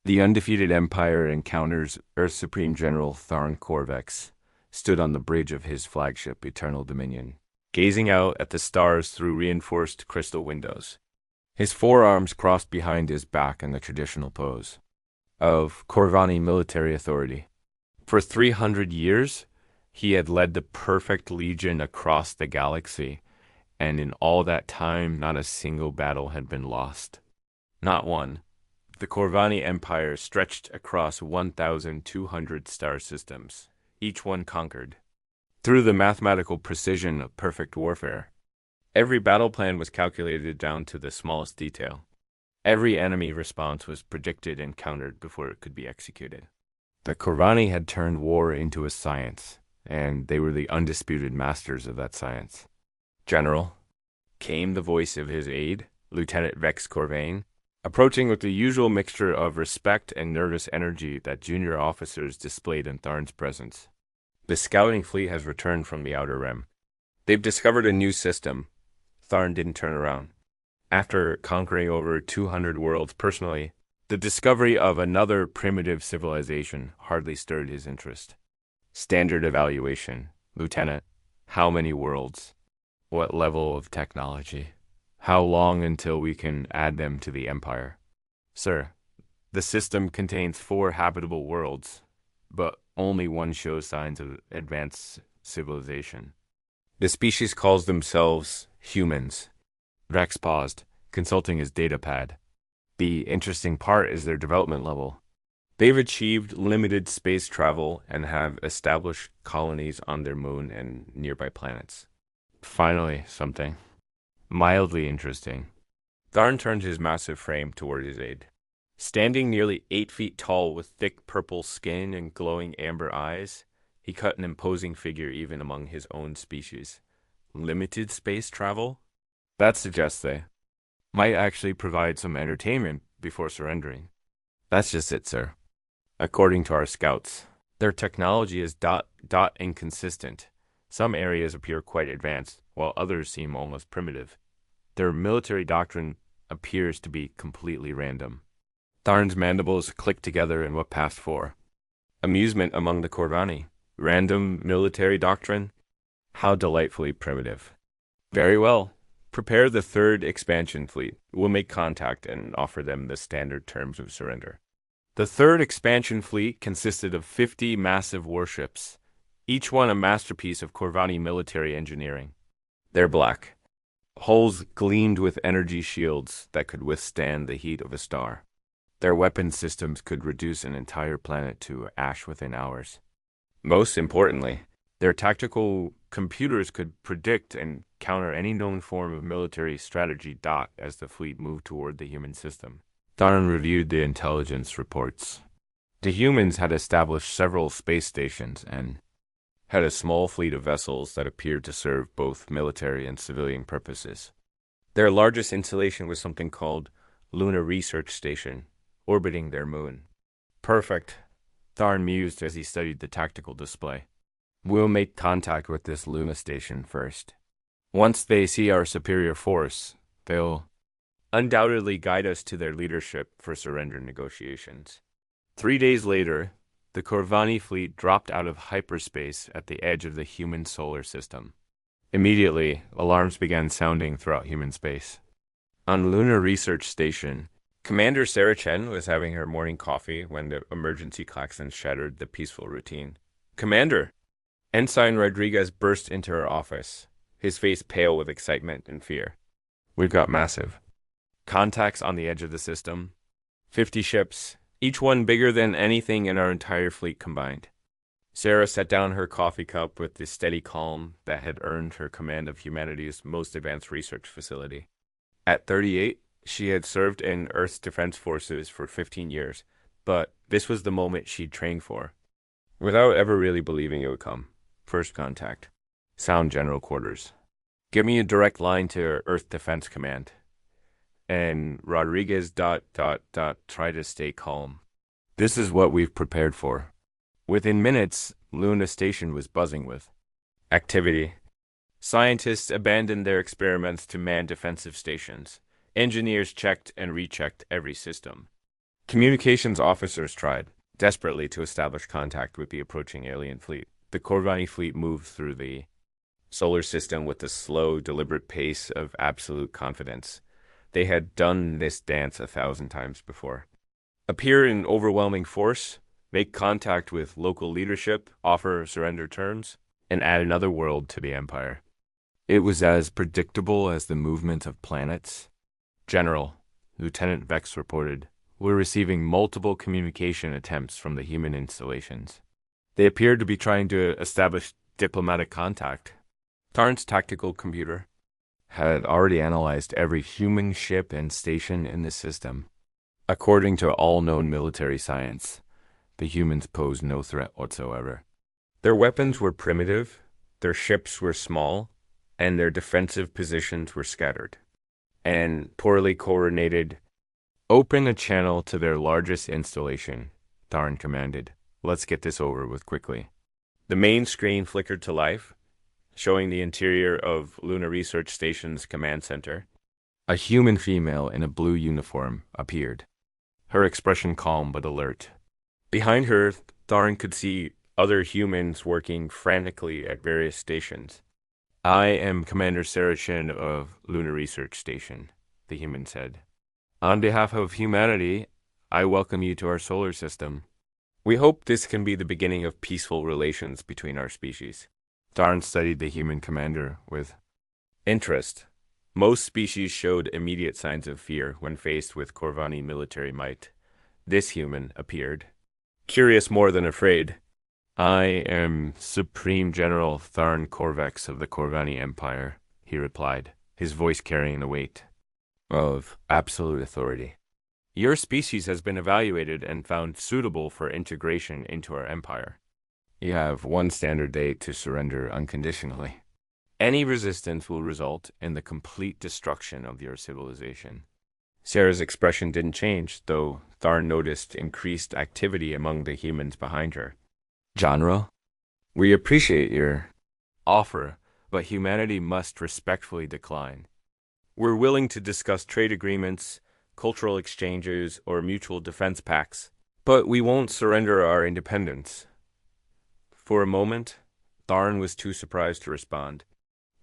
The undefeated Empire encounters Earth's Supreme General Tharn Korvex, stood on the bridge of his flagship Eternal Dominion, gazing out at the stars through reinforced crystal windows. His forearms crossed behind his back in the traditional pose of Corvani military authority. For 300 years, he had led the perfect legion across the galaxy, and in all that time, not a single battle had been lost. Not one. The Corvani Empire stretched across 1,200 star systems, each one conquered. Through the mathematical precision of perfect warfare, every battle plan was calculated down to the smallest detail. Every enemy response was predicted and countered before it could be executed. The Corvani had turned war into a science, and they were the undisputed masters of that science. General, came the voice of his aide, Lieutenant Vex Corvain, approaching with the usual mixture of respect and nervous energy that junior officers displayed in Tharn's presence. The scouting fleet has returned from the Outer Rim. They've discovered a new system. Tharn didn't turn around. After conquering over 200 worlds personally, the discovery of another primitive civilization hardly stirred his interest. Standard evaluation. Lieutenant, how many worlds? What level of technology? How long until we can add them to the Empire? Sir, the system contains 4 habitable worlds, but only one shows signs of advanced civilization. The species calls themselves humans. Rex paused, consulting his datapad. The interesting part is their development level. They've achieved limited space travel and have established colonies on their moon and nearby planets. Finally, something mildly interesting. Tharn turned his massive frame toward his aide. Standing nearly 8 feet tall with thick purple skin and glowing amber eyes, he cut an imposing figure even among his own species. Limited space travel? That suggests they might actually provide some entertainment before surrendering. That's just it, sir. According to our scouts, their technology is dot inconsistent. Some areas appear quite advanced, while others seem almost primitive. Their military doctrine appears to be completely random. Tharn's mandibles clicked together in what passed for amusement among the Corvani. Random military doctrine? How delightfully primitive. Very well. Prepare the 3rd expansion fleet. We'll make contact and offer them the standard terms of surrender. The 3rd expansion fleet consisted of 50 massive warships, each one a masterpiece of Corvani military engineering. They're black. Hulls gleamed with energy shields that could withstand the heat of a star. Their weapon systems could reduce an entire planet to ash within hours. Most importantly, their tactical computers could predict and counter any known form of military strategy as the fleet moved toward the human system. Tharn reviewed the intelligence reports. The humans had established several space stations and had a small fleet of vessels that appeared to serve both military and civilian purposes. Their largest installation was something called Lunar Research Station, orbiting their moon. Perfect, Tharn mused as he studied the tactical display. We'll make contact with this Luna station first. Once they see our superior force, they'll undoubtedly guide us to their leadership for surrender negotiations. 3 days later, the Corvani fleet dropped out of hyperspace at the edge of the human solar system. Immediately, alarms began sounding throughout human space. On Lunar Research Station, Commander Sarah Chen was having her morning coffee when the emergency klaxon shattered the peaceful routine. Commander! Ensign Rodriguez burst into her office, his face pale with excitement and fear. We've got massive contacts on the edge of the system. 50 ships, each one bigger than anything in our entire fleet combined. Sarah set down her coffee cup with the steady calm that had earned her command of humanity's most advanced research facility. At 38, she had served in Earth's Defense Forces for 15 years, but this was the moment she'd trained for. Without ever really believing it would come. First contact. Sound General Quarters. Give me a direct line to Earth Defense Command. And Rodriguez ... try to stay calm. This is what we've prepared for. Within minutes, Luna Station was buzzing with activity. Scientists abandoned their experiments to man defensive stations. Engineers checked and rechecked every system. Communications officers tried desperately to establish contact with the approaching alien fleet. The Corvani fleet moved through the solar system with the slow, deliberate pace of absolute confidence. They had done this dance 1,000 times before. Appear in overwhelming force, make contact with local leadership, offer surrender terms, and add another world to the empire. It was as predictable as the movement of planets. General, Lieutenant Vex reported, we're receiving multiple communication attempts from the human installations. They appeared to be trying to establish diplomatic contact. Tarn's tactical computer had already analyzed every human ship and station in the system. According to all known military science, the humans posed no threat whatsoever. Their weapons were primitive, their ships were small, and their defensive positions were scattered and poorly coordinated. Open a channel to their largest installation, Tarn commanded. Let's get this over with quickly. The main screen flickered to life, showing the interior of Lunar Research Station's command center. A human female in a blue uniform appeared, her expression calm but alert. Behind her, Tarn could see other humans working frantically at various stations. I am Commander Narration of Lunar Research Station, the human said. On behalf of humanity, I welcome you to our solar system. We hope this can be the beginning of peaceful relations between our species. Tarn studied the human commander with interest. Most species showed immediate signs of fear when faced with Corvani military might. This human appeared curious more than afraid. I am Supreme General Tharn Corvex of the Corvani Empire, he replied, his voice carrying the weight of absolute authority. Your species has been evaluated and found suitable for integration into our empire. You have one standard date to surrender unconditionally. Any resistance will result in the complete destruction of your civilization. Sarah's expression didn't change, though Tharn noticed increased activity among the humans behind her. Genre, we appreciate your offer, but humanity must respectfully decline. We're willing to discuss trade agreements, cultural exchanges, or mutual defense pacts, but we won't surrender our independence. For a moment, Tharn was too surprised to respond.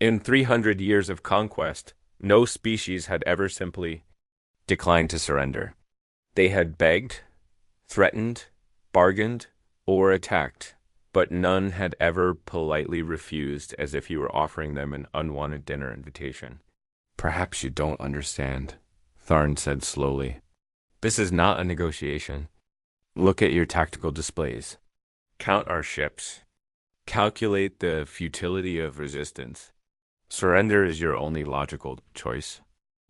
In 300 years of conquest, no species had ever simply declined to surrender. They had begged, threatened, bargained, or attacked, but none had ever politely refused as if you were offering them an unwanted dinner invitation. Perhaps you don't understand, Tharn said slowly. This is not a negotiation. Look at your tactical displays. Count our ships. Calculate the futility of resistance. Surrender is your only logical choice.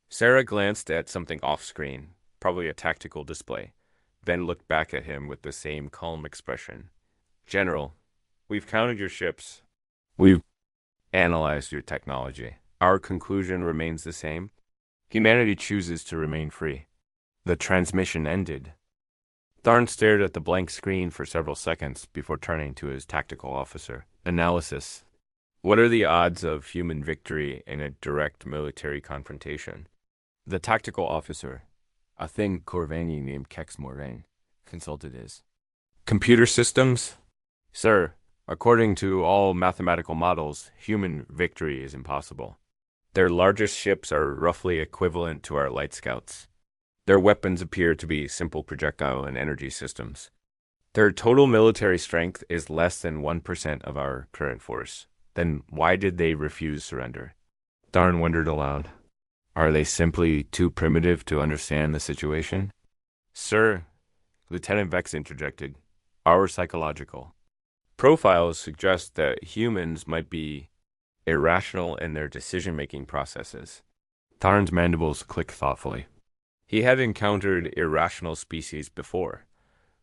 Sarah glanced at something off-screen, probably a tactical display, then looked back at him with the same calm expression. General, we've counted your ships. We've analyzed your technology. Our conclusion remains the same. Humanity chooses to remain free. The transmission ended. Tharn stared at the blank screen for several seconds before turning to his tactical officer. Analysis. What are the odds of human victory in a direct military confrontation? The tactical officer, a thin Corvani named Kex Moraine, consulted his computer systems. Sir, according to all mathematical models, human victory is impossible. Their largest ships are roughly equivalent to our light scouts. Their weapons appear to be simple projectile and energy systems. Their total military strength is less than 1% of our current force. Then why did they refuse surrender? Tharn wondered aloud. Are they simply too primitive to understand the situation? Sir, Lieutenant Vex interjected, our psychological profiles suggest that humans might be irrational in their decision-making processes. Tharn's mandibles clicked thoughtfully. He had encountered irrational species before,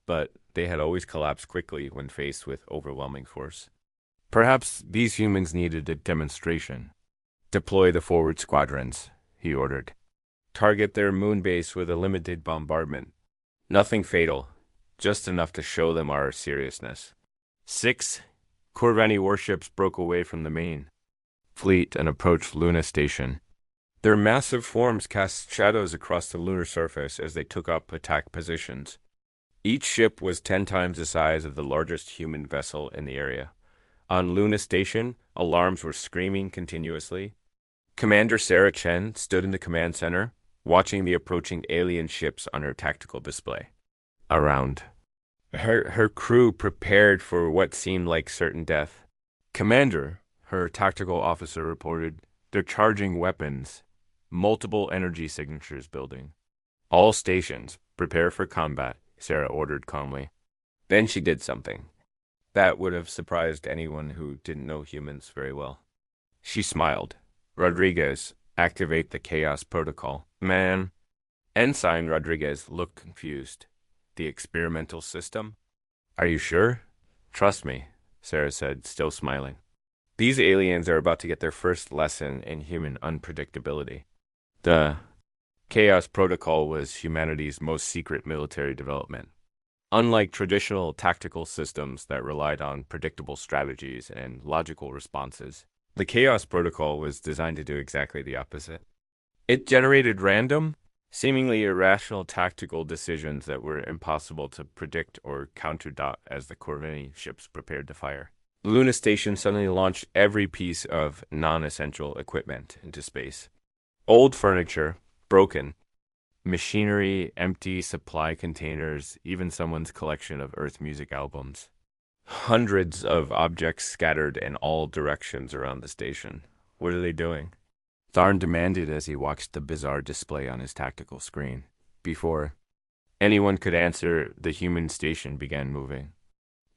but they had always collapsed quickly when faced with overwhelming force. Perhaps these humans needed a demonstration. Deploy the forward squadrons, he ordered. Target their moon base with a limited bombardment. Nothing fatal, just enough to show them our seriousness. 6 Corvani warships broke away from the main fleet and approached Luna Station. Their massive forms cast shadows across the lunar surface as they took up attack positions. Each ship was 10 times the size of the largest human vessel in the area. On Luna Station, alarms were screaming continuously. Commander Sarah Chen stood in the command center, watching the approaching alien ships on her tactical display. Around. Her crew prepared for what seemed like certain death. Commander, her tactical officer reported, they're charging weapons. Multiple energy signatures building. All stations, prepare for combat, Sarah ordered calmly. Then she did something. That would have surprised anyone who didn't know humans very well. She smiled. Rodriguez, activate the chaos protocol. Man. Ensign Rodriguez looked confused. The experimental system? Are you sure? Trust me, Sarah said, still smiling. These aliens are about to get their first lesson in human unpredictability. The Chaos Protocol was humanity's most secret military development. Unlike traditional tactical systems that relied on predictable strategies and logical responses, the Chaos Protocol was designed to do exactly the opposite. It generated random, seemingly irrational tactical decisions that were impossible to predict or counterdot as the Corvini ships prepared to fire. The Luna Station suddenly launched every piece of non-essential equipment into space. Old furniture, broken. Machinery, empty supply containers, even someone's collection of Earth music albums. Hundreds of objects scattered in all directions around the station. What are they doing? Tharn demanded as he watched the bizarre display on his tactical screen. Before anyone could answer, the human station began moving.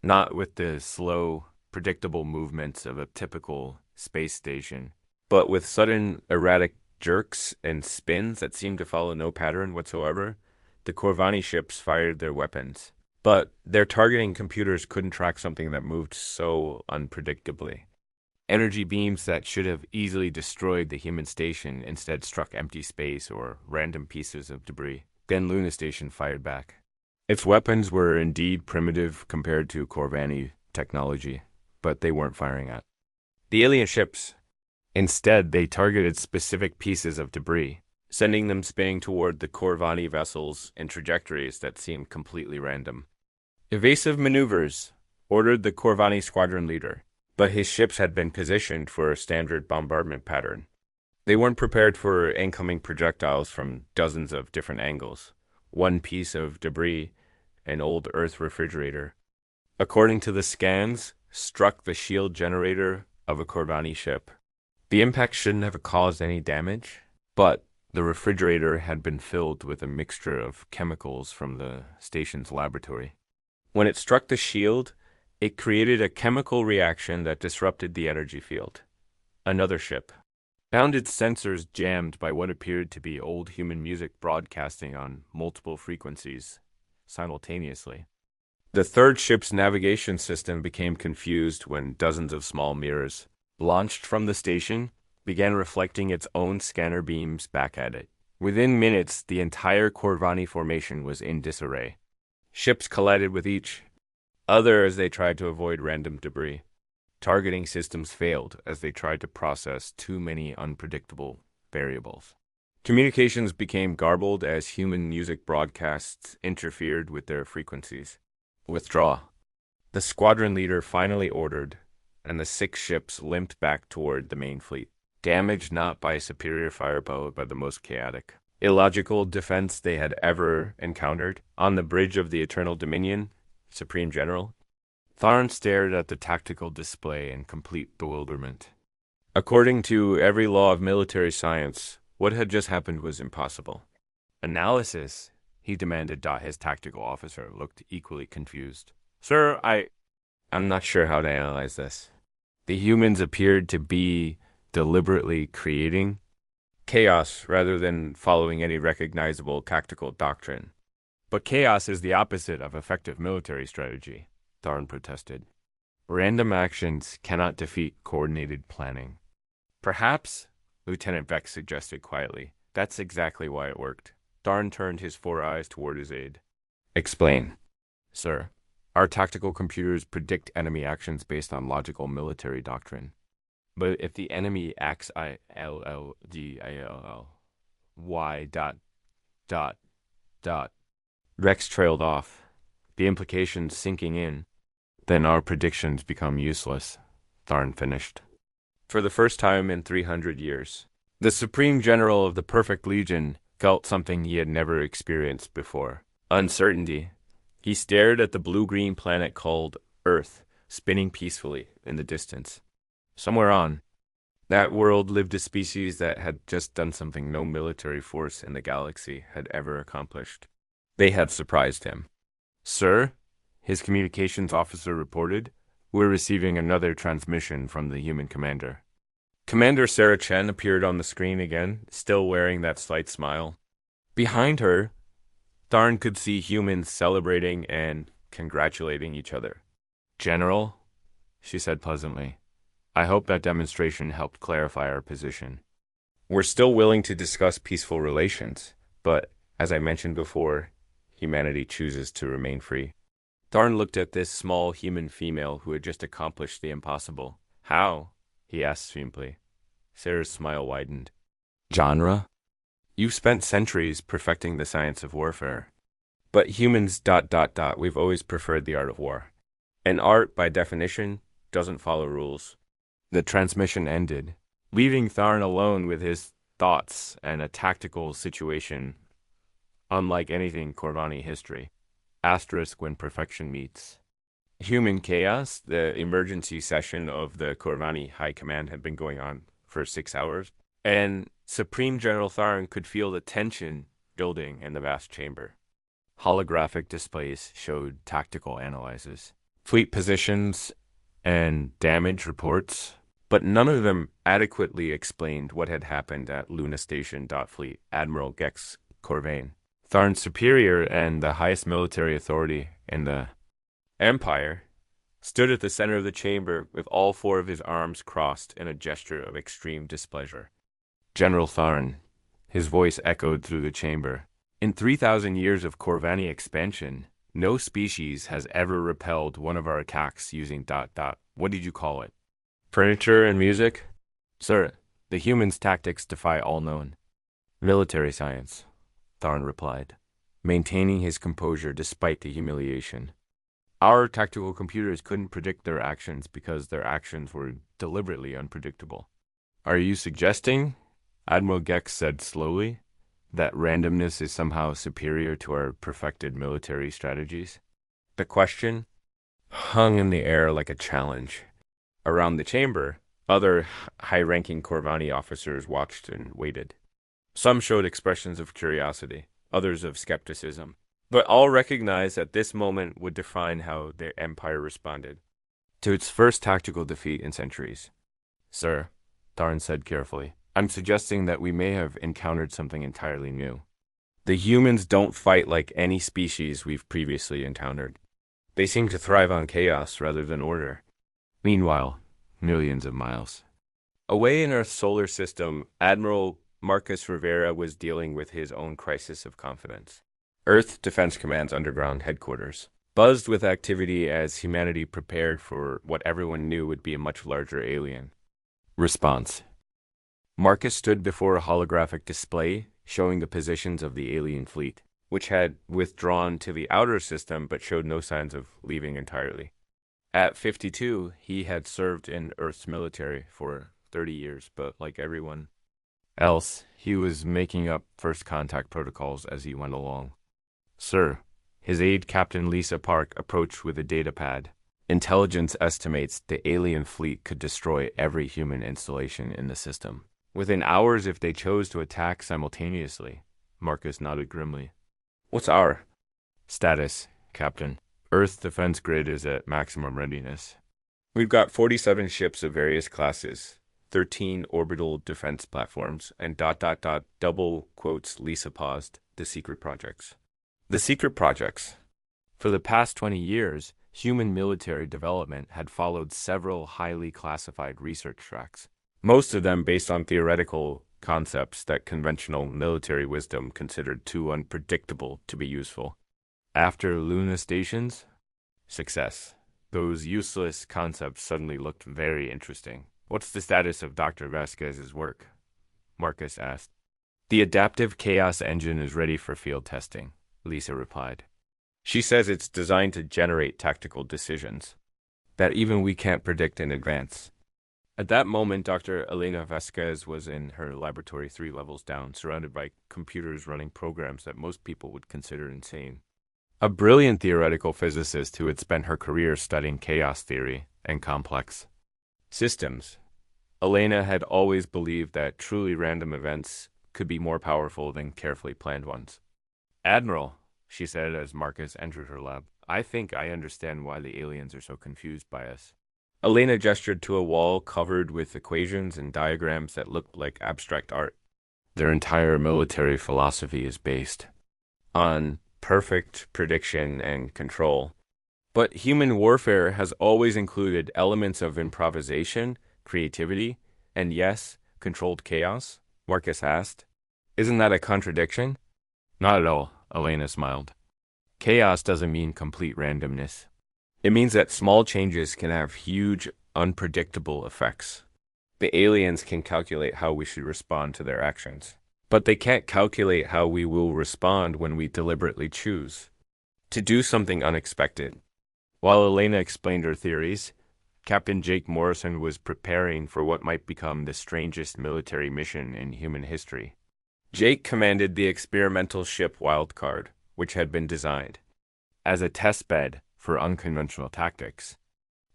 Not with the slow, predictable movements of a typical space station, but with sudden, erratic jerks and spins that seemed to follow no pattern whatsoever. The Corvani ships fired their weapons, but their targeting computers couldn't track something that moved so unpredictably. Energy beams that should have easily destroyed the human station instead struck empty space or random pieces of debris. Then Luna Station fired back. Its weapons were indeed primitive compared to Corvani technology, but they weren't firing at the alien ships. Instead, they targeted specific pieces of debris, sending them spinning toward the Corvani vessels in trajectories that seemed completely random. Evasive maneuvers, ordered the Corvani squadron leader, but his ships had been positioned for a standard bombardment pattern. They weren't prepared for incoming projectiles from dozens of different angles. One piece of debris, an old Earth refrigerator, according to the scans, struck the shield generator of a Corvani ship. The impact shouldn't have caused any damage, but the refrigerator had been filled with a mixture of chemicals from the station's laboratory. When it struck the shield, it created a chemical reaction that disrupted the energy field. Another ship found its sensors jammed by what appeared to be old human music broadcasting on multiple frequencies simultaneously. The third ship's navigation system became confused when dozens of small mirrors, launched from the station, began reflecting its own scanner beams back at it. Within minutes, the entire Corvani formation was in disarray. Ships collided with each other as they tried to avoid random debris. Targeting systems failed as they tried to process too many unpredictable variables. Communications became garbled as human music broadcasts interfered with their frequencies. Withdraw. The squadron leader finally ordered, and the 6 ships limped back toward the main fleet, damaged not by superior firepower but the most chaotic, illogical defense they had ever encountered. On the bridge of the Eternal Dominion, Supreme General, Tharn stared at the tactical display in complete bewilderment. According to every law of military science, what had just happened was impossible. Analysis, he demanded. His tactical officer looked equally confused. Sir, I'm not sure how to analyze this. The humans appeared to be deliberately creating chaos rather than following any recognizable tactical doctrine. But chaos is the opposite of effective military strategy, Tharn protested. Random actions cannot defeat coordinated planning. Perhaps, Lieutenant Vex suggested quietly, that's exactly why it worked. Tharn turned his 4 eyes toward his aide. Explain. Sir, our tactical computers predict enemy actions based on logical military doctrine. But if the enemy acts ILLGILL dot dot. Rex trailed off, the implications sinking in. Then our predictions become useless, Tharn finished. For the first time in 300 years, the Supreme General of the Perfect Legion felt something he had never experienced before. Uncertainty. He stared at the blue-green planet called Earth, spinning peacefully in the distance. Somewhere on that world lived a species that had just done something no military force in the galaxy had ever accomplished. They had surprised him. "Sir," his communications officer reported, "we're receiving another transmission from the human commander." Commander Sarah Chen appeared on the screen again, still wearing that slight smile. Behind her, Tharn could see humans celebrating and congratulating each other. "General," she said pleasantly, "I hope that demonstration helped clarify our position. We're still willing to discuss peaceful relations, but, as I mentioned before, humanity chooses to remain free." Tharn looked at this small human female who had just accomplished the impossible. "How?" he asked simply. Sarah's smile widened. "Genre? You've spent centuries perfecting the science of warfare. But humans ... we've always preferred the art of war. And art, by definition, doesn't follow rules." The transmission ended, leaving Tharn alone with his thoughts and a tactical situation unlike anything Corvani history. Asterisk when perfection meets. Human chaos, the emergency session of the Corvani High Command had been going on for 6 hours, and Supreme General Tharn could feel the tension building in the vast chamber. Holographic displays showed tactical analyses, fleet positions, and damage reports, but none of them adequately explained what had happened at Luna Station. Fleet Admiral Gex Corvain, Tharn's superior and the highest military authority in the Empire, stood at the center of the chamber with all 4 of his arms crossed in a gesture of extreme displeasure. "General Tharn," his voice echoed through the chamber, "in 3,000 years of Corvani expansion, no species has ever repelled one of our attacks using ... What did you call it? Furniture and music?" "Sir, the humans' tactics defy all known military science," Tharn replied, maintaining his composure despite the humiliation. "Our tactical computers couldn't predict their actions because their actions were deliberately unpredictable." "Are you suggesting," Admiral Gex said slowly, "that randomness is somehow superior to our perfected military strategies?" The question hung in the air like a challenge. Around the chamber, other high-ranking Corvani officers watched and waited. Some showed expressions of curiosity, others of skepticism, but all recognized that this moment would define how their empire responded to its first tactical defeat in centuries. "Sir," Tharn said carefully, "I'm suggesting that we may have encountered something entirely new. The humans don't fight like any species we've previously encountered. They seem to thrive on chaos rather than order." Meanwhile, millions of miles away in our solar system, Admiral Marcus Rivera was dealing with his own crisis of confidence. Earth Defense Command's underground headquarters buzzed with activity as humanity prepared for what everyone knew would be a much larger alien. Response. Marcus stood before a holographic display showing the positions of the alien fleet, which had withdrawn to the outer system but showed no signs of leaving entirely. At 52, he had served in Earth's military for 30 years, but like everyone else, he was making up first contact protocols as he went along. "Sir," his aide Captain Lisa Park approached with a data pad. "Intelligence estimates the alien fleet could destroy every human installation in the system within hours if they chose to attack simultaneously." Marcus nodded grimly. "What's our status, Captain?" "Earth defense grid is at maximum readiness. We've got 47 ships of various classes, 13 orbital defense platforms, and ... double quotes Lisa paused, the secret projects." The secret projects. For the past 20 years, human military development had followed several highly classified research tracks, most of them based on theoretical concepts that conventional military wisdom considered too unpredictable to be useful. After Luna Stations, success. Those useless concepts suddenly looked very interesting. What's the status of Dr. Vasquez's work? Marcus asked. The adaptive chaos engine is ready for field testing, Lisa replied. She says it's designed to generate tactical decisions that even we can't predict in advance. At that moment, Dr. Elena Vasquez was in her laboratory 3 levels down, surrounded by computers running programs that most people would consider insane. A brilliant theoretical physicist who had spent her career studying chaos theory and complex systems. Elena had always believed that truly random events could be more powerful than carefully planned ones. Admiral, she said as Marcus entered her lab, I think I understand why the aliens are so confused by us. Elena gestured to a wall covered with equations and diagrams that looked like abstract art. Their entire military philosophy is based on perfect prediction and control. But human warfare has always included elements of improvisation, creativity, and yes, controlled chaos, Marcus asked. Isn't that a contradiction? Not at all, Elena smiled. Chaos doesn't mean complete randomness. It means that small changes can have huge, unpredictable effects. The aliens can calculate how we should respond to their actions, but they can't calculate how we will respond when we deliberately choose to do something unexpected. While Elena explained her theories, Captain Jake Morrison was preparing for what might become the strangest military mission in human history. Jake commanded the experimental ship Wildcard, which had been designed as a testbed for unconventional tactics.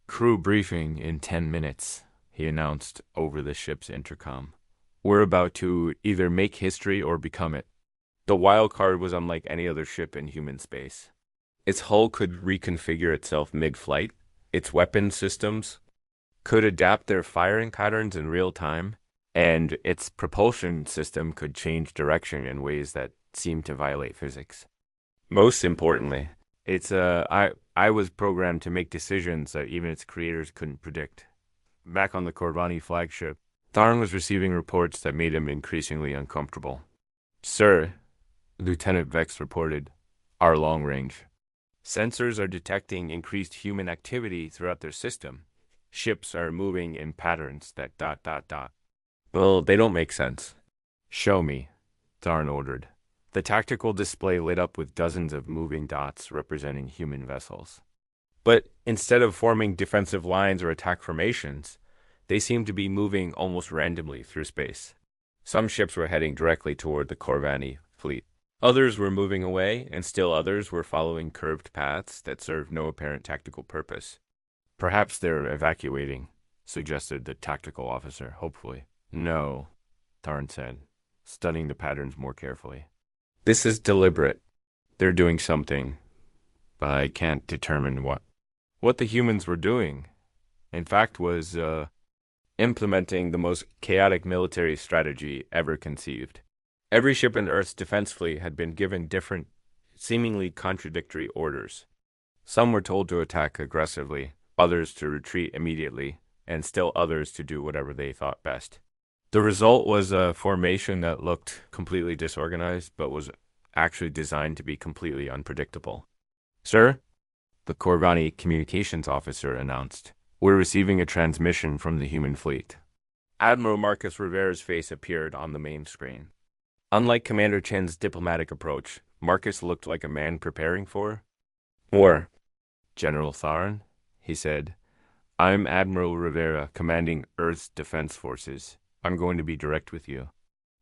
Crew briefing in 10 minutes, he announced over the ship's intercom. We're about to either make history or become it. The Wildcard was unlike any other ship in human space. Its hull could reconfigure itself mid-flight. Its weapon systems could adapt their firing patterns in real time, and its propulsion system could change direction in ways that seemed to violate physics. Most importantly, I was programmed to make decisions that even its creators couldn't predict. Back on the Corvani flagship, Tharn was receiving reports that made him increasingly uncomfortable. Sir, Lieutenant Vex reported, our long range sensors are detecting increased human activity throughout their system. Ships are moving in patterns that ... Well, they don't make sense. Show me, Tharn ordered. The tactical display lit up with dozens of moving dots representing human vessels. But instead of forming defensive lines or attack formations, they seemed to be moving almost randomly through space. Some ships were heading directly toward the Corvani fleet. Others were moving away, and still others were following curved paths that served no apparent tactical purpose. Perhaps they're evacuating, suggested the tactical officer, hopefully. No, Tharn said, studying the patterns more carefully. This is deliberate. They're doing something, but I can't determine what. What the humans were doing, in fact, was implementing the most chaotic military strategy ever conceived. Every ship in Earth's defense fleet had been given different, seemingly contradictory orders. Some were told to attack aggressively, others to retreat immediately, and still others to do whatever they thought best. The result was a formation that looked completely disorganized, but was actually designed to be completely unpredictable. Sir, the Corvani communications officer announced, we're receiving a transmission from the human fleet. Admiral Marcus Rivera's face appeared on the main screen. Unlike Commander Chen's diplomatic approach, Marcus looked like a man preparing for war. General Tharn, he said, I'm Admiral Rivera, commanding Earth's defense forces. I'm going to be direct with you.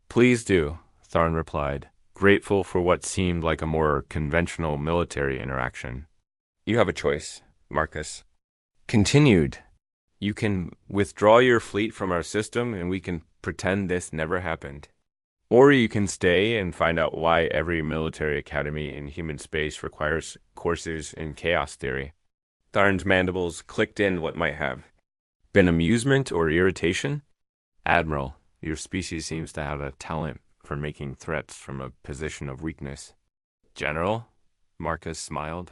Please do, Tharn replied, grateful for what seemed like a more conventional military interaction. You have a choice, Marcus continued. You can withdraw your fleet from our system and we can pretend this never happened. Or you can stay and find out why every military academy in human space requires courses in chaos theory. Tharn's mandibles clicked in what might have been amusement or irritation. Admiral, your species seems to have a talent for making threats from a position of weakness. General, Marcus smiled.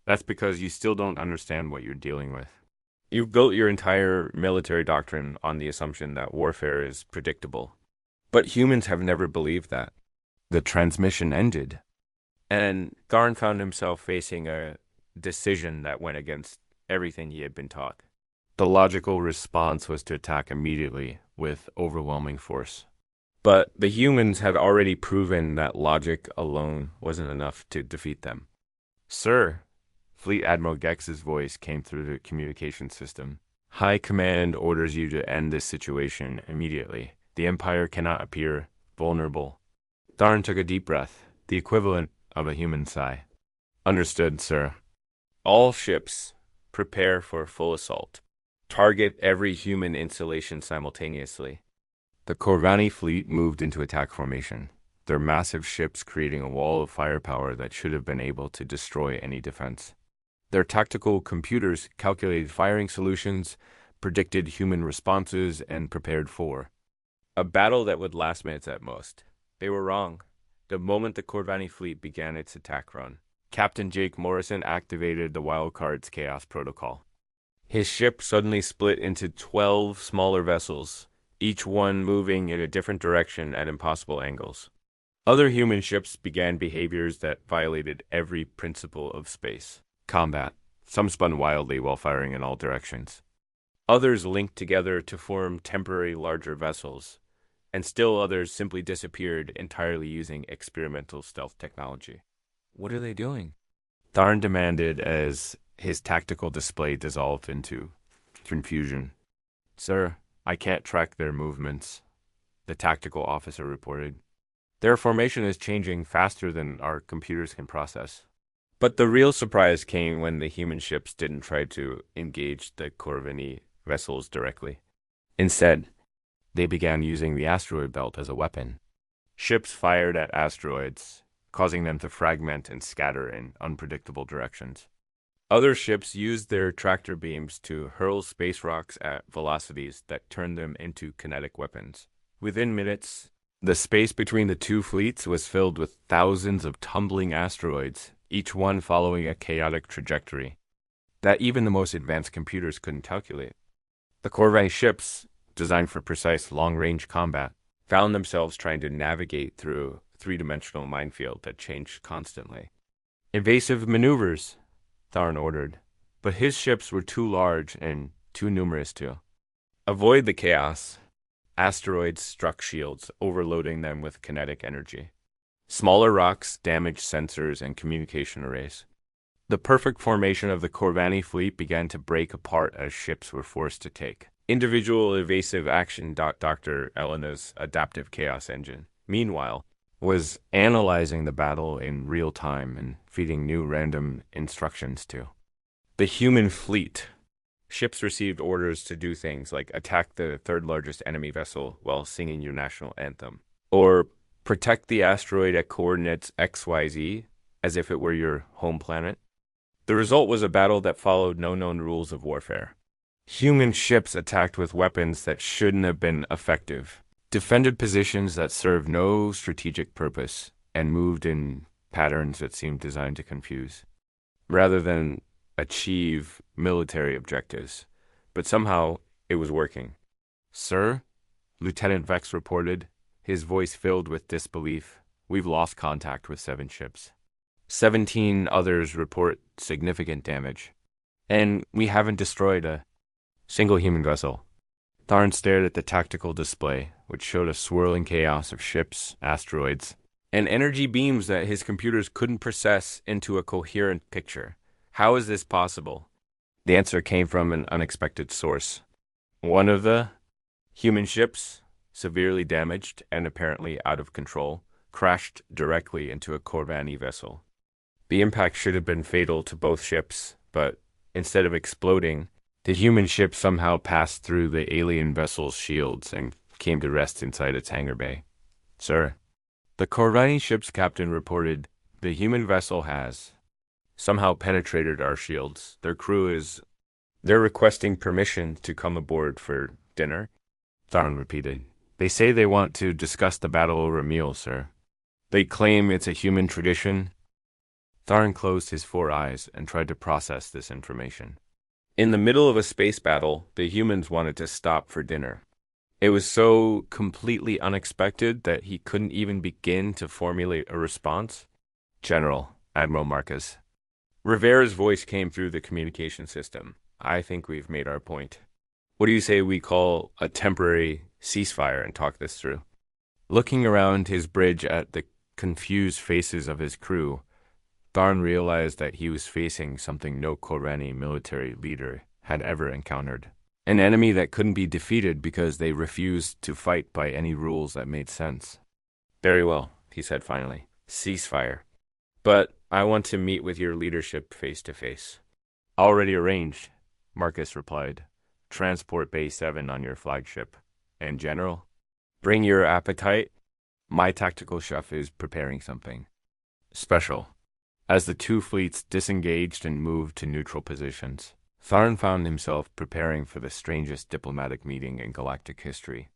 That's because you still don't understand what you're dealing with. You've built your entire military doctrine on the assumption that warfare is predictable. But humans have never believed that. The transmission ended, and Tharn found himself facing a decision that went against everything he had been taught. The logical response was to attack immediately with overwhelming force. But the humans had already proven that logic alone wasn't enough to defeat them. Sir, Fleet Admiral Gex's voice came through the communication system. High Command orders you to end this situation immediately. The Empire cannot appear vulnerable. Tharn took a deep breath, the equivalent of a human sigh. Understood, sir. All ships, prepare for full assault. Target every human installation simultaneously. The Corvani fleet moved into attack formation, their massive ships creating a wall of firepower that should have been able to destroy any defense. Their tactical computers calculated firing solutions, predicted human responses, and prepared for a battle that would last minutes at most. They were wrong. The moment the Corvani fleet began its attack run, Captain Jake Morrison activated the Wildcard's Chaos Protocol. His ship suddenly split into 12 smaller vessels, each one moving in a different direction at impossible angles. Other human ships began behaviors that violated every principle of space combat. Some spun wildly while firing in all directions. Others linked together to form temporary larger vessels, and still others simply disappeared entirely using experimental stealth technology. What are they doing? Tharn demanded as his tactical display dissolved into confusion. Sir, I can't track their movements, the tactical officer reported. Their formation is changing faster than our computers can process. But the real surprise came when the human ships didn't try to engage the Corvini vessels directly. Instead, they began using the asteroid belt as a weapon. Ships fired at asteroids, causing them to fragment and scatter in unpredictable directions. Other ships used their tractor beams to hurl space rocks at velocities that turned them into kinetic weapons. Within minutes, the space between the two fleets was filled with thousands of tumbling asteroids, each one following a chaotic trajectory that even the most advanced computers couldn't calculate. The Corvette ships, designed for precise long-range combat, found themselves trying to navigate through a three-dimensional minefield that changed constantly. Evasive maneuvers, Tharn ordered, but his ships were too large and too numerous to avoid the chaos. Asteroids struck shields, overloading them with kinetic energy. Smaller rocks damaged sensors and communication arrays. The perfect formation of the Corvani fleet began to break apart as ships were forced to take individual evasive action. Dr. Elena's adaptive chaos engine, meanwhile, was analyzing the battle in real time and feeding new random instructions to the human fleet. Ships received orders to do things like attack the third largest enemy vessel while singing your national anthem, or protect the asteroid at coordinates XYZ as if it were your home planet. The result was a battle that followed no known rules of warfare. Human ships attacked with weapons that shouldn't have been effective, defended positions that served no strategic purpose, and moved in patterns that seemed designed to confuse, rather than achieve military objectives. But somehow it was working. Sir, Lieutenant Vex reported, his voice filled with disbelief. We've lost contact with 7 ships. 17 others report significant damage. And we haven't destroyed a single human vessel. Tharn stared at the tactical display, which showed a swirling chaos of ships, asteroids, and energy beams that his computers couldn't process into a coherent picture. How is this possible? The answer came from an unexpected source. One of the human ships, severely damaged and apparently out of control, crashed directly into a Corvani vessel. The impact should have been fatal to both ships, but instead of exploding, the human ship somehow passed through the alien vessel's shields and came to rest inside its hangar bay. Sir, the Corvani ship's captain reported, the human vessel has somehow penetrated our shields. They're requesting permission to come aboard for dinner. Tharn repeated. They say they want to discuss the battle over a meal, sir. They claim it's a human tradition. Tharn closed his 4 eyes and tried to process this information. In the middle of a space battle, the humans wanted to stop for dinner. It was so completely unexpected that he couldn't even begin to formulate a response. General, Admiral Marcus. Rivera's voice came through the communication system. I think we've made our point. What do you say we call a temporary ceasefire and talk this through? Looking around his bridge at the confused faces of his crew, Tharn realized that he was facing something no Korani military leader had ever encountered. An enemy that couldn't be defeated because they refused to fight by any rules that made sense. Very well, he said finally. Ceasefire. But I want to meet with your leadership face to face. Already arranged, Marcus replied. Transport Bay 7 on your flagship. And General, bring your appetite. My tactical chef is preparing something special. As the two fleets disengaged and moved to neutral positions, Tharn found himself preparing for the strangest diplomatic meeting in galactic history.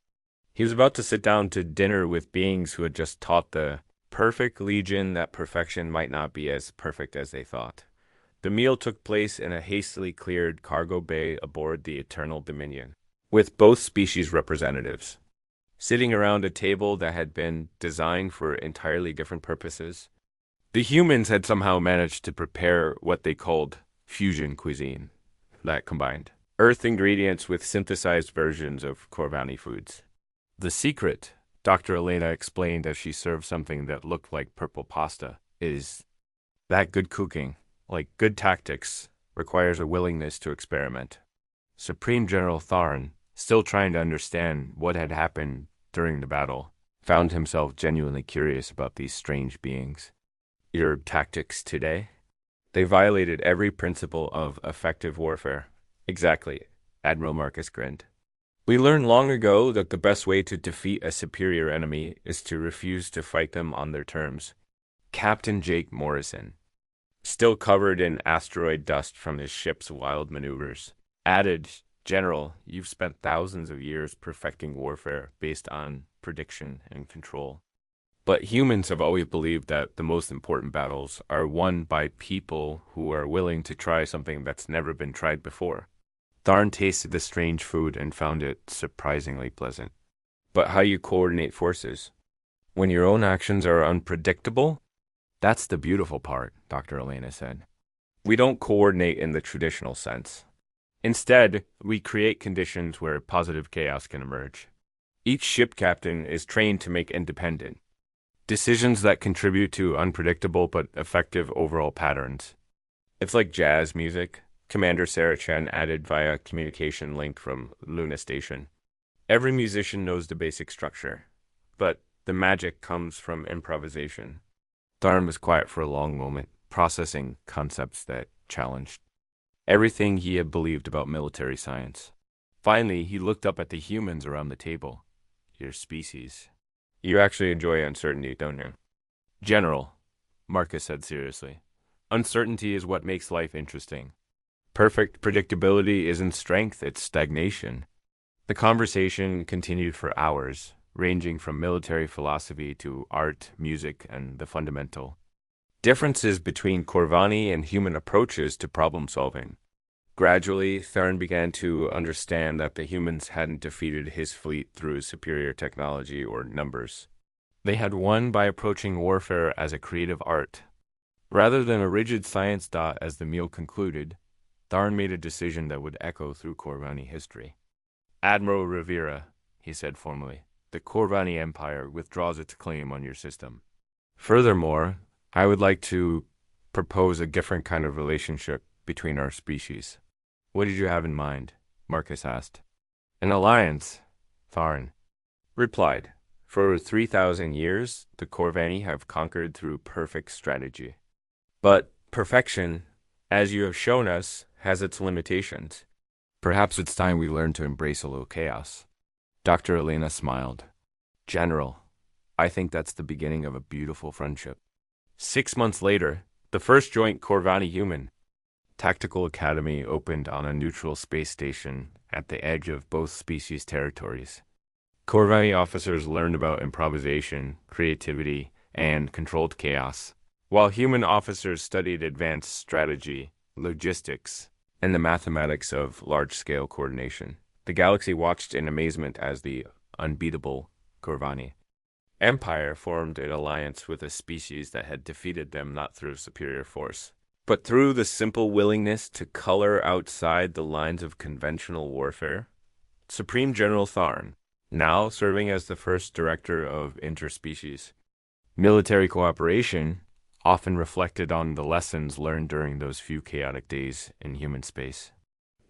He was about to sit down to dinner with beings who had just taught the perfect legion that perfection might not be as perfect as they thought. The meal took place in a hastily cleared cargo bay aboard the Eternal Dominion, with both species representatives sitting around a table that had been designed for entirely different purposes. The humans had somehow managed to prepare what they called fusion cuisine, that combined Earth ingredients with synthesized versions of Corvani foods. The secret, Dr. Elena explained as she served something that looked like purple pasta, is that good cooking, like good tactics, requires a willingness to experiment. Supreme General Tharn, still trying to understand what had happened during the battle, found himself genuinely curious about these strange beings. Your tactics today? They violated every principle of effective warfare. Exactly, Admiral Marcus grinned. We learned long ago that the best way to defeat a superior enemy is to refuse to fight them on their terms. Captain Jake Morrison, still covered in asteroid dust from his ship's wild maneuvers, added, General, you've spent thousands of years perfecting warfare based on prediction and control. But humans have always believed that the most important battles are won by people who are willing to try something that's never been tried before. Tharn tasted the strange food and found it surprisingly pleasant. But how you coordinate forces? When your own actions are unpredictable? That's the beautiful part, Dr. Elena said. We don't coordinate in the traditional sense. Instead, we create conditions where positive chaos can emerge. Each ship captain is trained to make independent decisions that contribute to unpredictable but effective overall patterns. It's like jazz music, Commander Sarah Chen added via communication link from Luna Station. Every musician knows the basic structure, but the magic comes from improvisation. Tharn was quiet for a long moment, processing concepts that challenged everything he had believed about military science. Finally, he looked up at the humans around the table. Your species. You actually enjoy uncertainty, don't you? General, Marcus said seriously. Uncertainty is what makes life interesting. Perfect predictability isn't strength, it's stagnation. The conversation continued for hours, ranging from military philosophy to art, music, and the fundamental differences between Corvani and human approaches to problem solving. Gradually, Tharn began to understand that the humans hadn't defeated his fleet through superior technology or numbers. They had won by approaching warfare as a creative art. Rather than a rigid science dot as the meal concluded, Tharn made a decision that would echo through Corvani history. Admiral Rivera, he said formally, the Corvani Empire withdraws its claim on your system. Furthermore, I would like to propose a different kind of relationship between our species. What did you have in mind? Marcus asked. An alliance, Tharn replied. For 3,000 years, the Corvani have conquered through perfect strategy. But perfection, as you have shown us, has its limitations. Perhaps it's time we learn to embrace a little chaos. Dr. Elena smiled. General, I think that's the beginning of a beautiful friendship. 6 months later, the first joint Corvani-human Tactical Academy opened on a neutral space station at the edge of both species' territories. Corvani officers learned about improvisation, creativity, and controlled chaos, while human officers studied advanced strategy, logistics, and the mathematics of large-scale coordination. The galaxy watched in amazement as the unbeatable Corvani Empire formed an alliance with a species that had defeated them not through superior force, but through the simple willingness to color outside the lines of conventional warfare. Supreme General Tharn, now serving as the first director of interspecies. Military cooperation often reflected on the lessons learned during those few chaotic days in human space.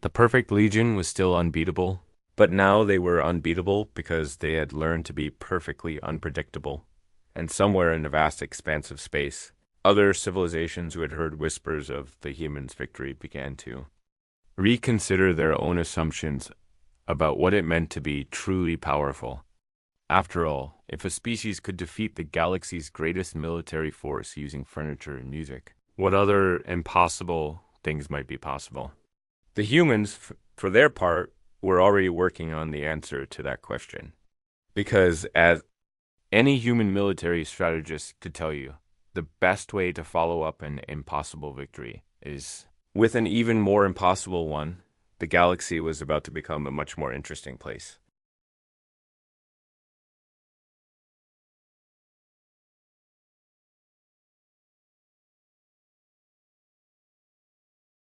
The Perfect Legion was still unbeatable, but now they were unbeatable because they had learned to be perfectly unpredictable. And somewhere in the vast expanse of space, other civilizations who had heard whispers of the humans' victory began to reconsider their own assumptions about what it meant to be truly powerful. After all, if a species could defeat the galaxy's greatest military force using furniture and music, what other impossible things might be possible? The humans, for their part, were already working on the answer to that question. Because, as any human military strategist could tell you, the best way to follow up an impossible victory is with an even more impossible one. The galaxy was about to become a much more interesting place.